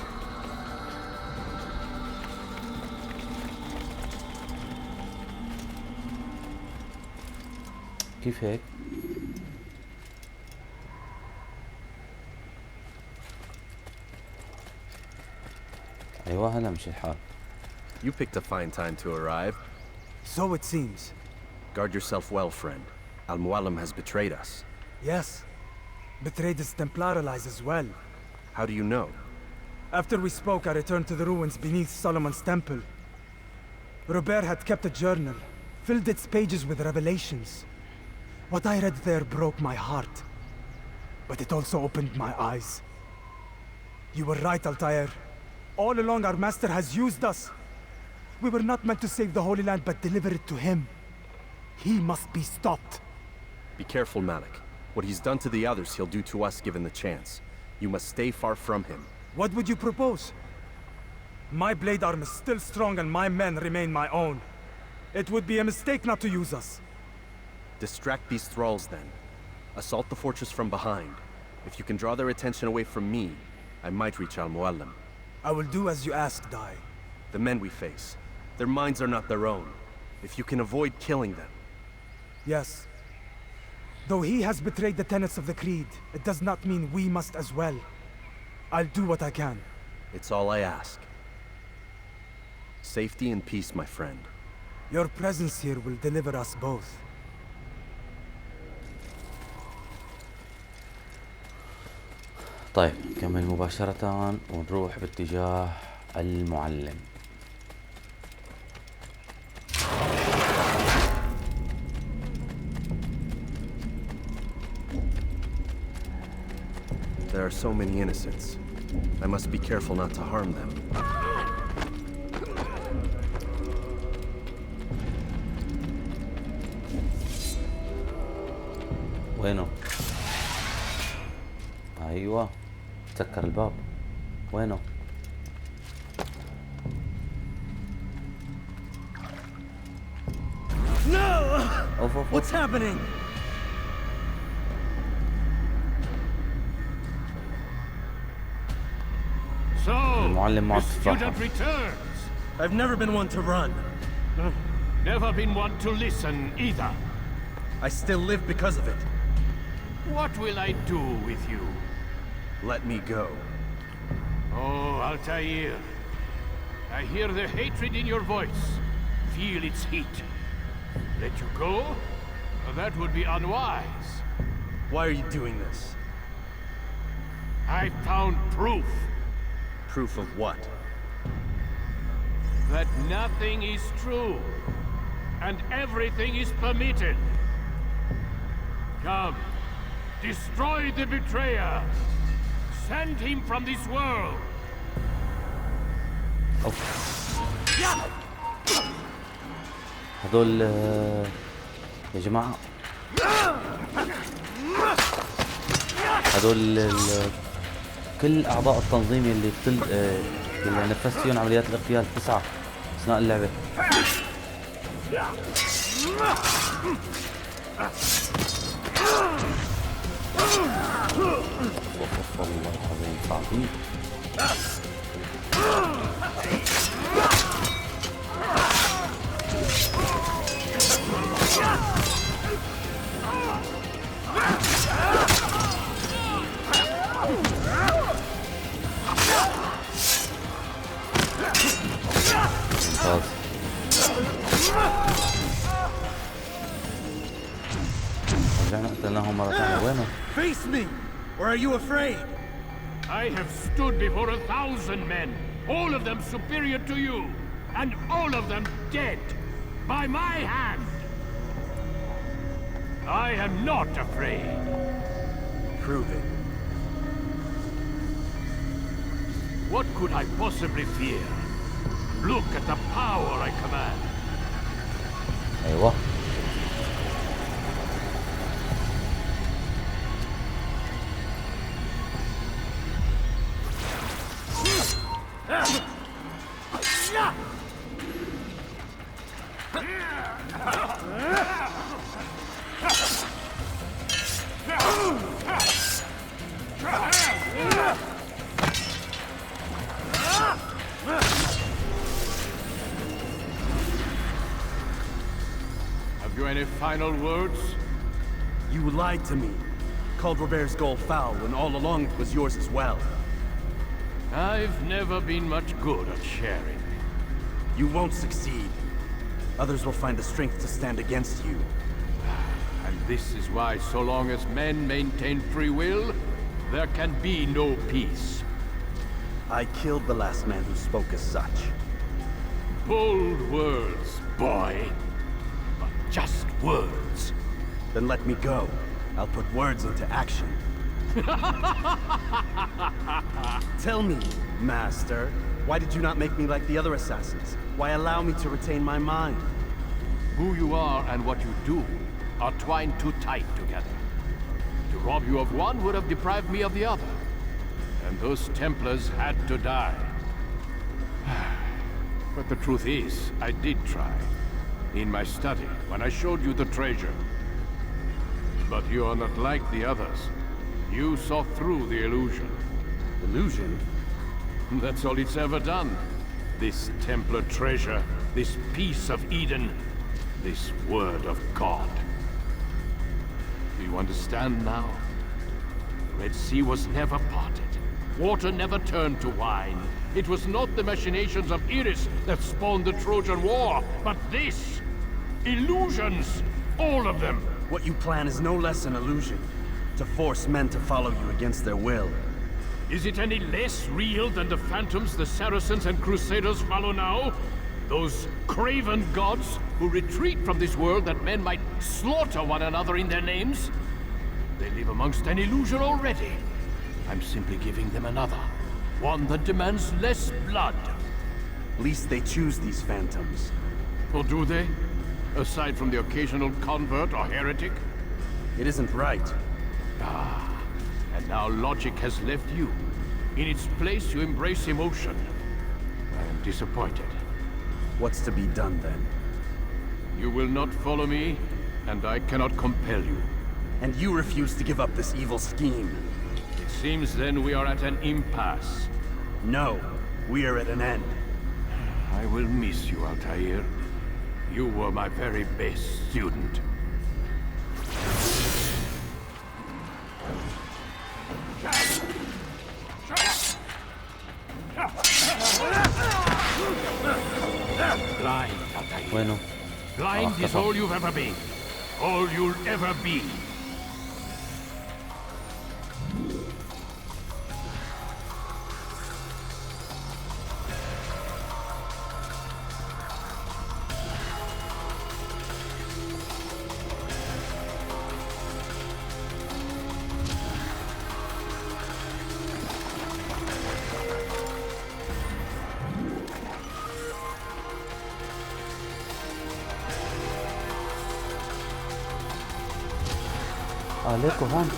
Speaker 2: كيف هيك؟ ايوه هلا مش الحال.
Speaker 4: You picked a fine time to arrive.
Speaker 6: So it seems.
Speaker 4: Guard yourself well, friend. Al-Mualim has betrayed us.
Speaker 6: Yes. Betrayed his Templar allies as well.
Speaker 4: How do you know?
Speaker 6: After we spoke, I returned to the ruins beneath Solomon's temple. Robert had kept a journal, filled its pages with revelations. What I read there broke my heart. But it also opened my eyes. You were right, Altair. All along our master has used us. We were not meant to save the Holy Land, but deliver it to him. He must be stopped.
Speaker 4: Be careful, Malik. What he's done to the others, he'll do to us given the chance. You must stay far from him.
Speaker 6: What would you propose? My blade arm is still strong and my men remain my own. It would be a mistake not to use us.
Speaker 4: Distract these thralls then. Assault the fortress from behind. If you can draw their attention away from me, I might reach Al-Mualim.
Speaker 6: I will do as you ask, Dai.
Speaker 4: The men we face, their minds are not their own. If you can avoid killing them.
Speaker 6: Yes. Though he has betrayed the tenets of the Creed, it does not mean we must as well. I'll do what I can.
Speaker 4: It's all I ask. Safety and peace, my friend.
Speaker 6: Your presence here will deliver us both.
Speaker 2: طيب نكمل مباشرة ونروح باتجاه المعلم.
Speaker 4: There are so many innocents. I must be careful not to harm them.
Speaker 2: وينه؟ ايوه سكر الباب. وينه؟
Speaker 3: No!
Speaker 2: أوف أوف.
Speaker 3: What's happening?
Speaker 12: So,
Speaker 2: المعلم معه
Speaker 12: the
Speaker 2: تفاحة.
Speaker 12: student returns.
Speaker 3: I've never been one to run.
Speaker 12: Never been one to listen either.
Speaker 3: I still live because of it.
Speaker 12: What will I do with you?
Speaker 4: Let me go.
Speaker 12: Oh, Altair. I hear the hatred in your voice. Feel its heat. Let you go? That would be unwise.
Speaker 3: Why are you doing this?
Speaker 12: I found proof.
Speaker 4: Proof of what?
Speaker 12: that nothing is true and everything is permitted. Come, destroy the betrayer. Send him from this world.
Speaker 2: هذول يا جماعة هذول كل أعضاء التنظيم اللي اللي نفذت فيهم عمليات الاغتيال 9 أثناء اللعبة. والله العظيم صعبين. ممتاز. رجعنا قتلناهم مرة ثانية. وينهم؟
Speaker 1: Face me, or are you afraid?
Speaker 12: I have stood before 1,000 men, all of them superior to you, and all of them dead by my hand. I am not afraid.
Speaker 1: Prove it.
Speaker 12: What could I possibly fear? Look at the power I command.
Speaker 2: أيوة.
Speaker 12: Have you any final words?
Speaker 4: You lied to me. Called Robert's goal foul when all along it was yours as well.
Speaker 12: I've never been much good at sharing.
Speaker 4: You won't succeed. Others will find the strength to stand against you.
Speaker 12: And this is why so long as men maintain free will, there can be no peace.
Speaker 4: I killed the last man who spoke as such.
Speaker 12: Bold words, boy. But just words.
Speaker 4: Then let me go. I'll put words into action. Tell me, Master, why did you not make me like the other assassins? Why allow me to retain my mind?
Speaker 12: Who you are and what you do are twined too tight together. To rob you of one would have deprived me of the other. And those Templars had to die. But the truth is, I did try. In my study, when I showed you the treasure. But you are not like the others. You saw through the illusion.
Speaker 4: Illusion?
Speaker 12: That's all it's ever done. This Templar treasure, this piece of Eden, this word of God. Do you understand now? The Red Sea was never parted. Water never turned to wine. It was not the machinations of Iris that spawned the Trojan War, but this! Illusions! All of them!
Speaker 4: What you plan is no less an illusion. To force men to follow you against their will.
Speaker 12: Is it any less real than the phantoms the Saracens and Crusaders follow now? Those craven gods who retreat from this world that men might slaughter one another in their names? They live amongst an illusion already. I'm simply giving them another. One that demands less blood.
Speaker 4: Least they choose these phantoms.
Speaker 12: Or do they? Aside from the occasional convert or heretic?
Speaker 4: It isn't right.
Speaker 12: And now logic has left you. In its place, you embrace emotion. I am disappointed.
Speaker 4: What's to be done, then?
Speaker 12: You will not follow me, and I cannot compel you.
Speaker 4: And you refuse to give up this evil scheme.
Speaker 12: It seems then we are at an impasse.
Speaker 4: No, we are at an end.
Speaker 12: I will miss you, Altair. You were my very best student. Blind, Altair.
Speaker 2: Bueno.
Speaker 12: Blind is all you've ever been. All you'll ever be.
Speaker 2: ليكو هون.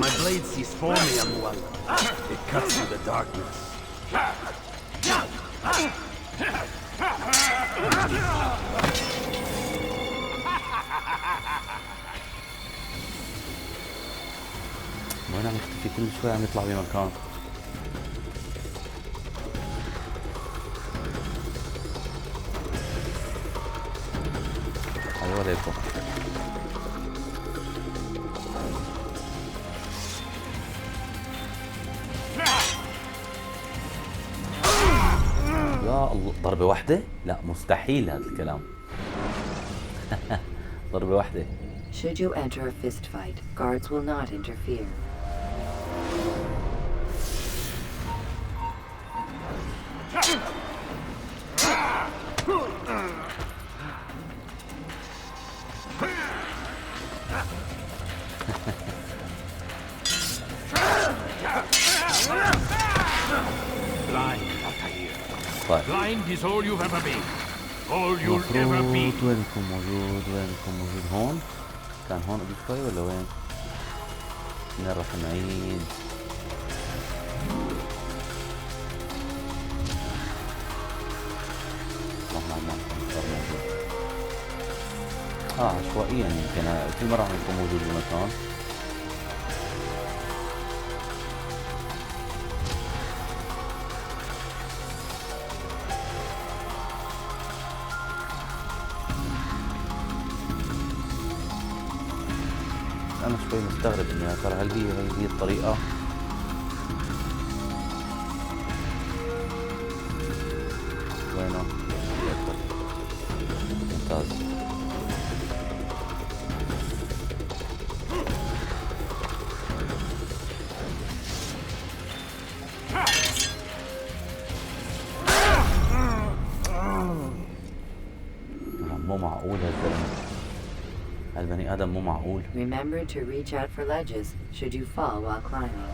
Speaker 10: My blade sees for me, Amual. It cuts through the darkness.
Speaker 2: وين عم يختفي كل شوي عم يطلع بمكان. ايوه ليكو. يا الله، ضربة واحدة؟ لا مستحيل هذا الكلام. ضربة واحدة.
Speaker 7: Should you enter a fist fight, guards will not interfere.
Speaker 12: Blind is all you've ever been. All you'll ever be.
Speaker 2: وينكم موجود هون؟ كان هون قبل شوي ولا وين؟ من راح نعيد؟ عشوائيا يمكن كل مرة عم يكون موجود بمكان. أنا شوي مستغرب إني يا ترى هل هي الطريقة؟ وينه؟ ممتاز. مو معقول هالزلمة. البني آدم مو معقول.
Speaker 7: Remember to reach out for ledges should you fall while climbing.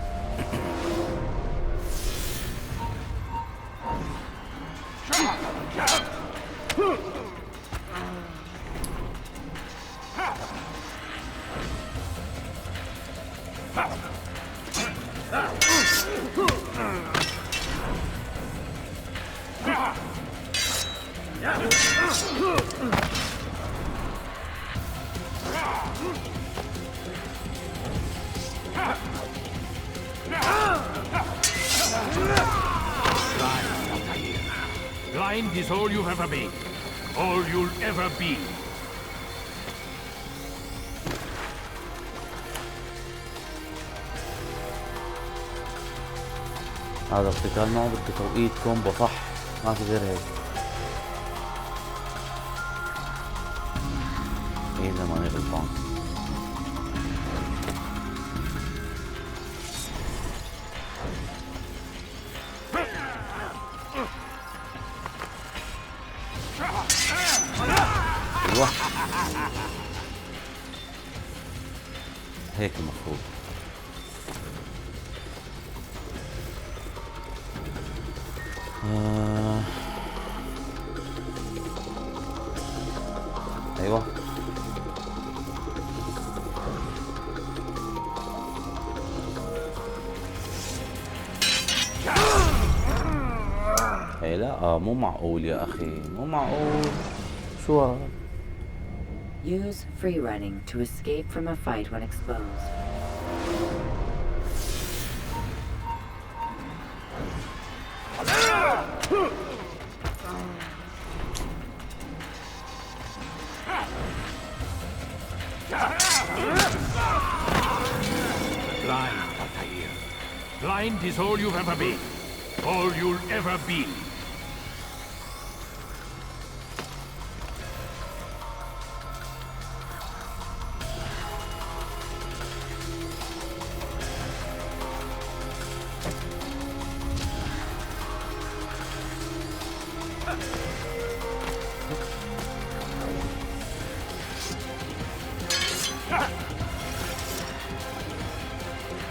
Speaker 12: Blind is all you've ever been. All you'll ever be.
Speaker 2: هذا القتال معه بده توقيت كومبو صح، ما في غير هيك. إذا ماني غلطان. ايوه هيك المفروض. ايوه اي لا مو معقول يا اخي، مو معقول. شو هذا؟
Speaker 7: Use free running to escape from a fight when exposed.
Speaker 12: Blind is all you've ever been. All you'll ever be.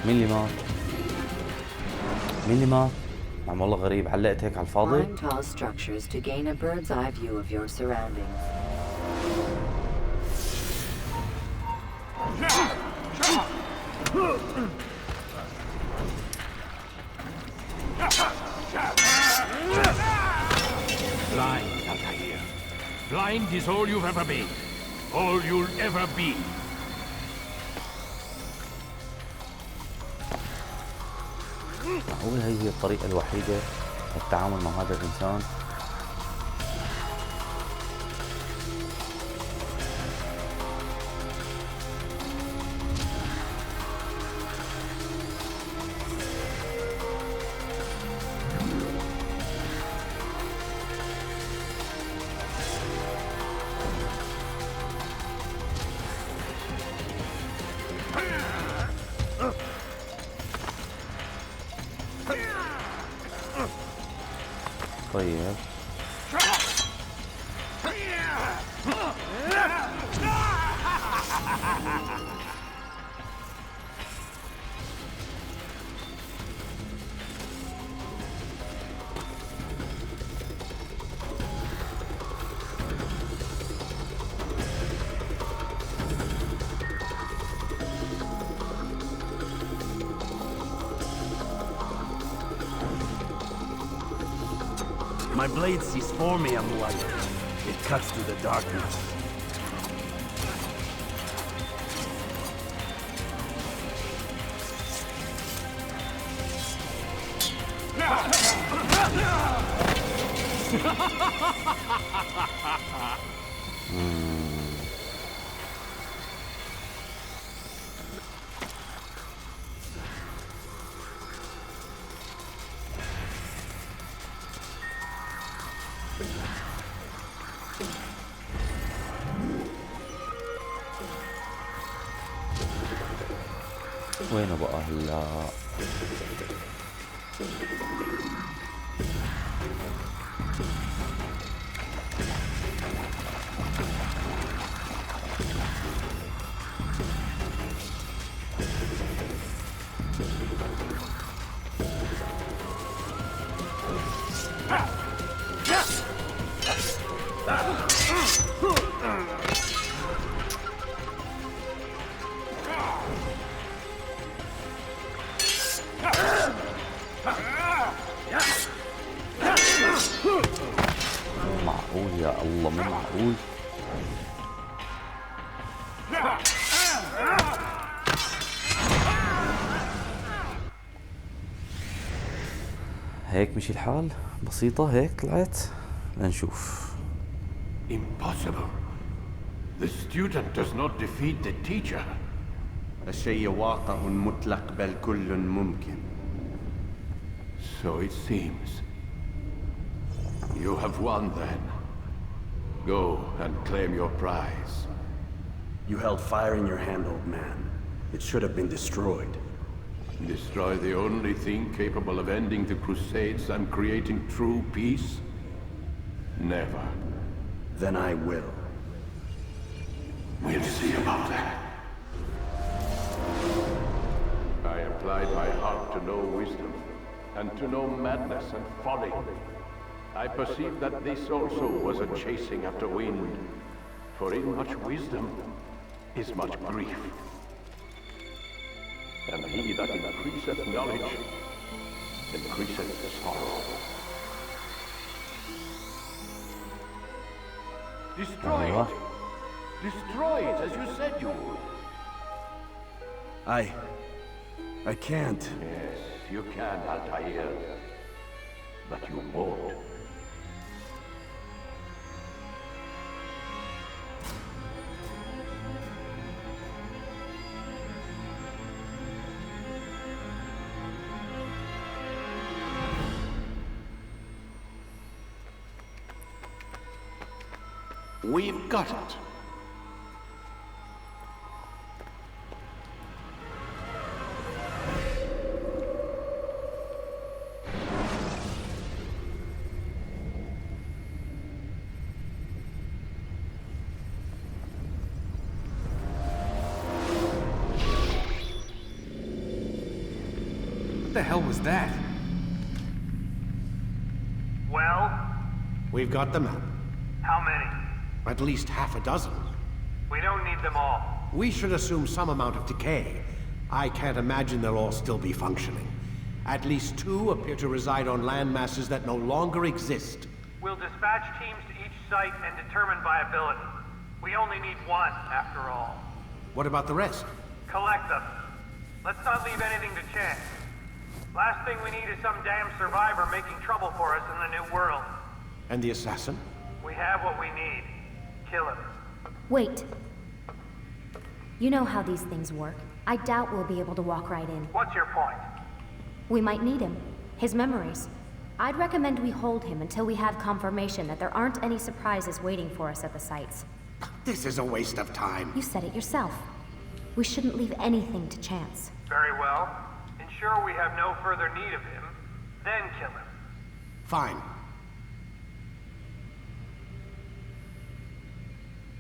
Speaker 2: مين اللي مات؟ مين اللي مات؟ عم والله غريب، علقت هيك على الفاضي.
Speaker 7: Climb tall structures to gain a bird's eye view of your surroundings.
Speaker 12: Blind, Altair. Blind is all you've ever been. All you'll ever be.
Speaker 2: معقول هي الطريقة الوحيدة للتعامل مع هذا الإنسان؟ طيب
Speaker 10: My blade sees formium light. It cuts through the darkness.
Speaker 2: وينه بقى هلا؟ معقول يا الله، مو معقول. هيك مشي الحال؟ بسيطة هيك طلعت؟ لنشوف.
Speaker 12: Impossible. The student does not defeat the teacher.
Speaker 4: الشيء واقع مطلق بل كل ممكن.
Speaker 12: So it seems. You have won then. Go and claim your prize.
Speaker 10: You held fire in your hand, old man. It should have been destroyed.
Speaker 12: Destroy the only thing capable of ending the Crusades and creating true peace? Never.
Speaker 10: Then I will.
Speaker 12: We'll see about that. I applied my heart to know wisdom, and to know madness and folly. I perceived that this also was a chasing after wind, for in much wisdom is much grief. And he that increaseth knowledge, increaseth sorrow. Destroy it! Destroy it as you said you would.
Speaker 10: I can't.
Speaker 12: Yes, you can, Altair. But you won't. We've got it.
Speaker 11: What the hell was that?
Speaker 10: Well? We've got the map.
Speaker 15: How many?
Speaker 10: At least half a dozen.
Speaker 15: We don't need them all.
Speaker 10: We should assume some amount of decay. I can't imagine they'll all still be functioning. At least 2 appear to reside on land masses that no longer exist.
Speaker 15: We'll dispatch teams to each site and determine viability. We only need 1, after all.
Speaker 10: What about the rest?
Speaker 15: Collect them. Let's not leave anything to chance. Last thing we need is some damn survivor making trouble for us in the new world.
Speaker 10: And the assassin?
Speaker 15: We have what we need. Kill him.
Speaker 13: Wait. You know how these things work. I doubt we'll be able to walk right in.
Speaker 15: What's your point?
Speaker 13: We might need him. His memories. I'd recommend we hold him until we have confirmation that there aren't any surprises waiting for us at the sites.
Speaker 10: This is a waste of time.
Speaker 13: You said it yourself. We shouldn't leave anything to chance.
Speaker 15: Very well. Ensure we have no further need of him, then kill him.
Speaker 10: Fine.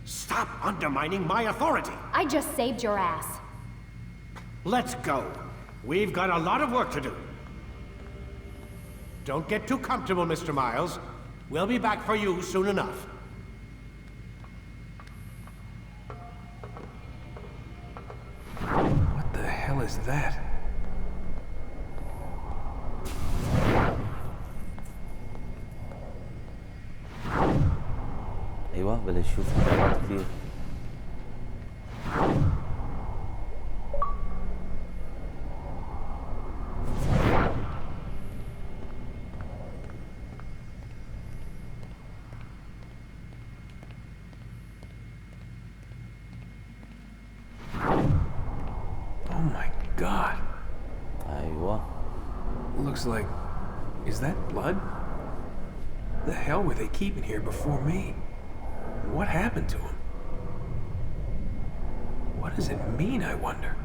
Speaker 10: Stop undermining my authority!
Speaker 13: I just saved your ass.
Speaker 10: Let's go. We've got a lot of work to do. Don't get too comfortable, Mr. Miles. We'll be back for you soon enough.
Speaker 11: What the hell is that?
Speaker 2: ايوه بلش شوف كتابات كثير.
Speaker 11: Oh my god.
Speaker 2: ايوه.
Speaker 11: Looks like... is that blood? The hell were they keeping here before me? What happened to him? What does it mean, I wonder?